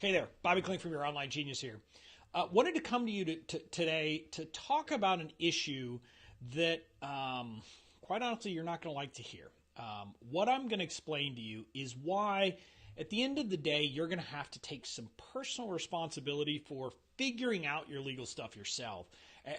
Hey there, Bobby Klink from Your Online Genius here. Wanted to come to you today to talk about an issue that, quite honestly, you're not going to like to hear. What I'm going to explain to you is why, at the end of the day, you're going to have to take some personal responsibility for figuring out your legal stuff yourself.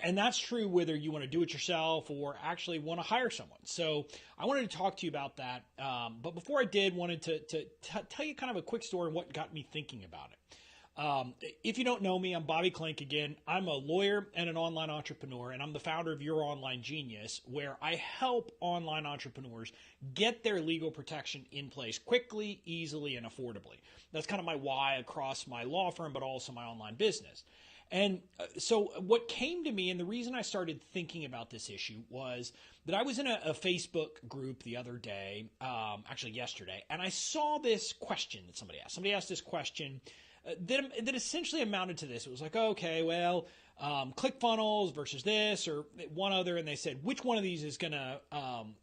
And that's true whether you want to do it yourself or actually want to hire someone. So I wanted to talk to you about that. But before I did, wanted to tell you kind of a quick story and what got me thinking about it. If you don't know me, I'm Bobby Klink again. I'm a lawyer and an online entrepreneur, and I'm the founder of Your Online Genius, where I help online entrepreneurs get their legal protection in place quickly, easily, and affordably. That's kind of my why across my law firm, but also my online business. And so what came to me, and the reason I started thinking about this issue was that I was in a Facebook group the other day, actually yesterday, and I saw this question that somebody asked. Somebody asked this question that essentially amounted to this. It was like, okay, well, ClickFunnels versus this or one other, and they said, which one of these is going to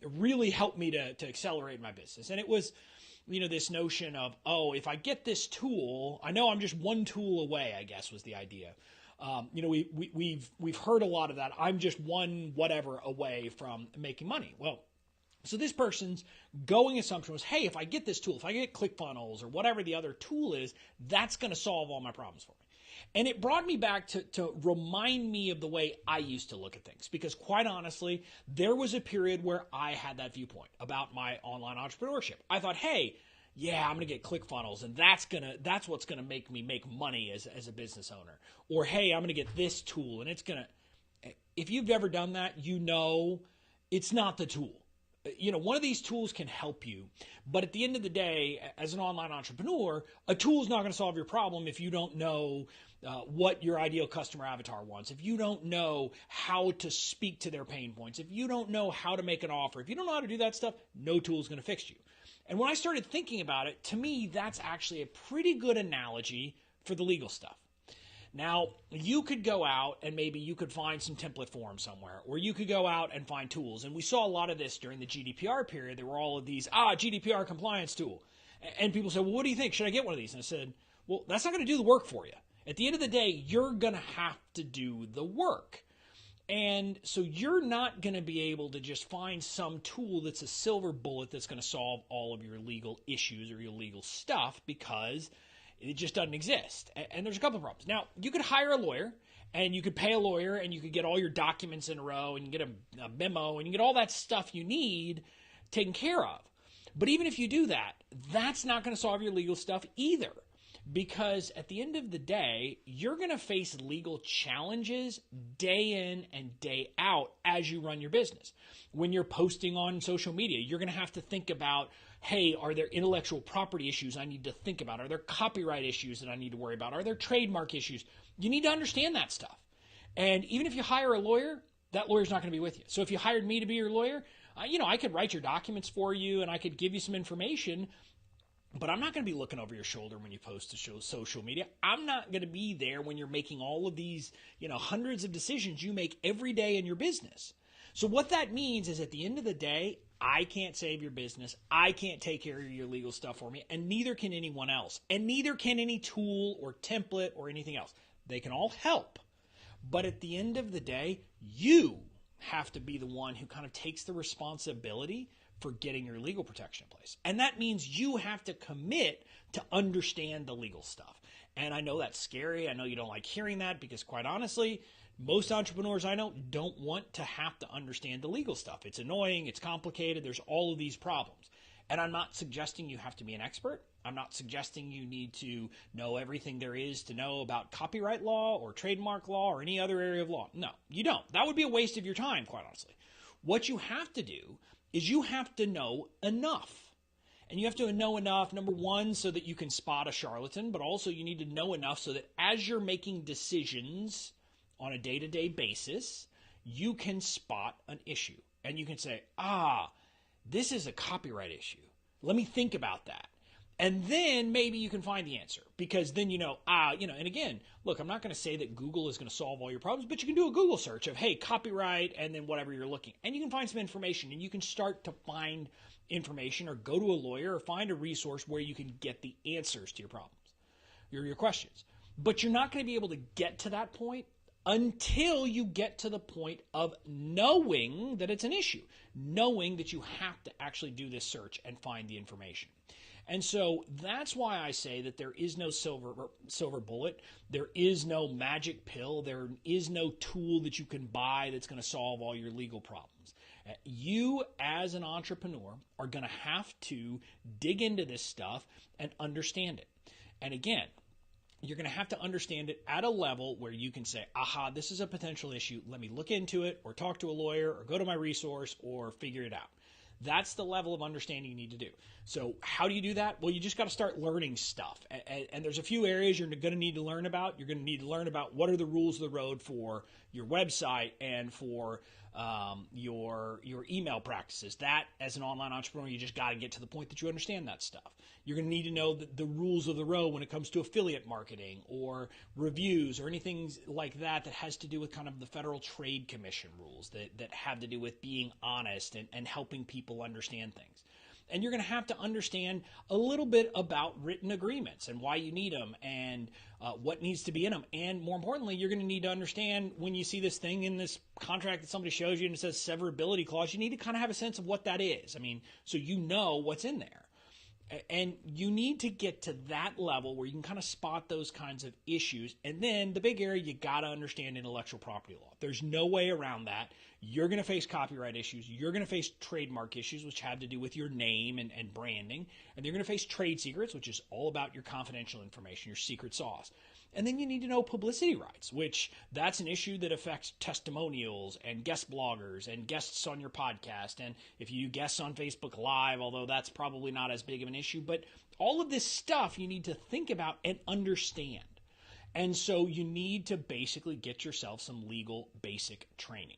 really help me to accelerate my business? And it was, this notion of, oh, if I get this tool, I know I'm just one tool away, I guess was the idea. We've heard a lot of that. I'm just one whatever away from making money. Well, so this person's going assumption was, hey, if I get this tool, if I get ClickFunnels or whatever the other tool is, that's going to solve all my problems for me. And it brought me back to remind me of the way I used to look at things. Because quite honestly, there was a period where I had that viewpoint about my online entrepreneurship. I thought, hey, yeah, I'm going to get ClickFunnels, and that's what's going to make me make money as a business owner. Or, hey, I'm going to get this tool, and it's going to, if you've ever done that, it's not the tool. One of these tools can help you, but at the end of the day, as an online entrepreneur, a tool is not going to solve your problem if you don't know what your ideal customer avatar wants, if you don't know how to speak to their pain points, if you don't know how to make an offer, if you don't know how to do that stuff, no tool is going to fix you. And when I started thinking about it, to me, that's actually a pretty good analogy for the legal stuff. Now, you could go out and maybe you could find some template forms somewhere, or you could go out and find tools. And we saw a lot of this during the GDPR period. There were all of these, GDPR compliance tool. And people said, well, what do you think? Should I get one of these? And I said, well, that's not going to do the work for you. At the end of the day, you're going to have to do the work. And so you're not going to be able to just find some tool that's a silver bullet that's going to solve all of your legal issues or your legal stuff, because it just doesn't exist. And there's a couple of problems. Now, you could hire a lawyer, and you could pay a lawyer, and you could get all your documents in a row, and you get a memo, and you get all that stuff you need taken care of. But even if you do that, that's not going to solve your legal stuff either. Because at the end of the day, you're going to face legal challenges day in and day out as you run your business. When you're posting on social media, you're going to have to think about, hey, are there intellectual property issues I need to think about? Are there copyright issues that I need to worry about? Are there trademark issues? You need to understand that stuff. And even if you hire a lawyer, that lawyer's not going to be with you. So if you hired me to be your lawyer, I could write your documents for you and I could give you some information, but I'm not going to be looking over your shoulder when you post to social media. I'm not going to be there when you're making all of these, hundreds of decisions you make every day in your business. So what that means is at the end of the day, I can't save your business. I can't take care of your legal stuff for me, and neither can anyone else. And neither can any tool or template or anything else. They can all help. But at the end of the day, you have to be the one who kind of takes the responsibility for getting your legal protection in place. And that means you have to commit to understand the legal stuff. And I know that's scary. I know you don't like hearing that because, quite honestly, most entrepreneurs I know don't want to have to understand the legal stuff. It's annoying. It's complicated. There's all of these problems. And I'm not suggesting you have to be an expert. I'm not suggesting you need to know everything there is to know about copyright law or trademark law or any other area of law. No, you don't. That would be a waste of your time, quite honestly. What you have to do is you have to know enough. And you have to know enough, number one, so that you can spot a charlatan, but also you need to know enough so that as you're making decisions on a day-to-day basis, you can spot an issue. And you can say, this is a copyright issue. Let me think about that. And then maybe you can find the answer, because then and again, look, I'm not going to say that Google is going to solve all your problems, but you can do a Google search of, hey, copyright, and then whatever you're looking. And you can find some information, and you can start to find information or go to a lawyer or find a resource where you can get the answers to your problems. your questions. But you're not going to be able to get to that point until you get to the point of knowing that it's an issue, knowing that you have to actually do this search and find the information. And so that's why I say that there is no silver bullet. There is no magic pill. There is no tool that you can buy that's going to solve all your legal problems. You as an entrepreneur are going to have to dig into this stuff and understand it. And again, you're going to have to understand it at a level where you can say, aha, this is a potential issue. Let me look into it, or talk to a lawyer, or go to my resource, or figure it out. That's the level of understanding you need to do. So how do you do that? Well, you just got to start learning stuff. And there's a few areas you're going to need to learn about. You're going to need to learn about what are the rules of the road for your website and for your email practices. That, as an online entrepreneur, you just got to get to the point that you understand that stuff. You're going to need to know the rules of the road when it comes to affiliate marketing or reviews or anything like that has to do with kind of the Federal Trade Commission rules that have to do with being honest and helping people understand things. And you're going to have to understand a little bit about written agreements and why you need them and what needs to be in them. And more importantly, you're going to need to understand when you see this thing in this contract that somebody shows you and it says severability clause, you need to kind of have a sense of what that is. I mean, so you know what's in there. And you need to get to that level where you can kind of spot those kinds of issues. And then the big area, you got to understand intellectual property law. There's no way around that. You're going to face copyright issues. You're going to face trademark issues, which have to do with your name and branding. And you're going to face trade secrets, which is all about your confidential information, your secret sauce. And then you need to know publicity rights, which that's an issue that affects testimonials and guest bloggers and guests on your podcast. And if you do guests on Facebook Live, although that's probably not as big of an issue, but all of this stuff you need to think about and understand. And so you need to basically get yourself some legal basic training.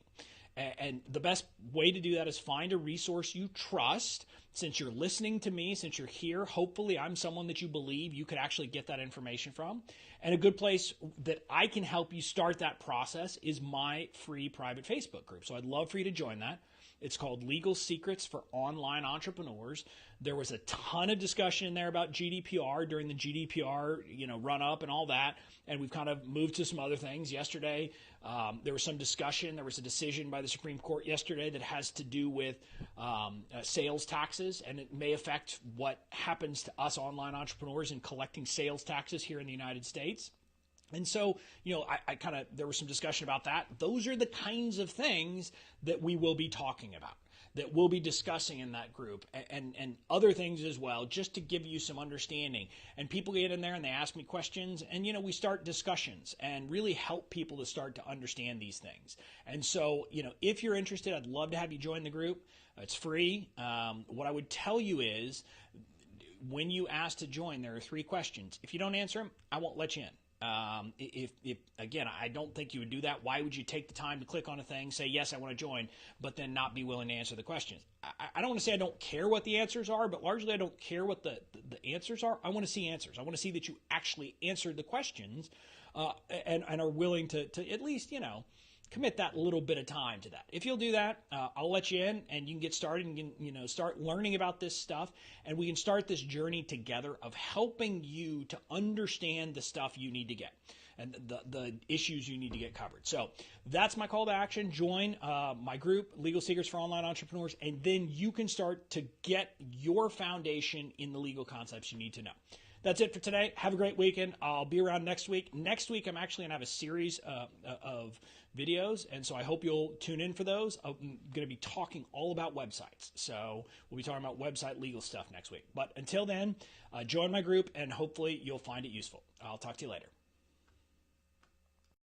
And the best way to do that is find a resource you trust. Since you're listening to me, since you're here, hopefully I'm someone that you believe you could actually get that information from. And a good place that I can help you start that process is my free private Facebook group. So I'd love for you to join that. It's called Legal Secrets for Online Entrepreneurs. There was a ton of discussion in there about GDPR during the GDPR, run up and all that. And we've kind of moved to some other things. Yesterday, there was some discussion. There was a decision by the Supreme Court yesterday that has to do with sales taxes, and it may affect what happens to us online entrepreneurs in collecting sales taxes here in the United States. And so, there was some discussion about that. Those are the kinds of things that we will be talking about, that we'll be discussing in that group, and other things as well, just to give you some understanding. And people get in there and they ask me questions, and, we start discussions and really help people to start to understand these things. And so, if you're interested, I'd love to have you join the group. It's free. What I would tell you is when you ask to join, there are 3 questions. If you don't answer them, I won't let you in. If again, I don't think you would do that. Why would you take the time to click on a thing, say, yes, I want to join, but then not be willing to answer the questions? I don't want to say I don't care what the answers are, but largely I don't care what the answers are. I want to see answers. I want to see that you actually answered the questions and are willing to at least, commit that little bit of time to that. If you'll do that, I'll let you in and you can get started and you can, start learning about this stuff, and we can start this journey together of helping you to understand the stuff you need to get and the issues you need to get covered. So that's my call to action. Join my group, Legal Secrets for Online Entrepreneurs, and then you can start to get your foundation in the legal concepts you need to know. That's it for today. Have a great weekend. I'll be around next week. Next week, I'm actually going to have a series of videos, and so I hope you'll tune in for those. I'm going to be talking all about websites. So we'll be talking about website legal stuff next week. But until then, join my group, and hopefully you'll find it useful. I'll talk to you later.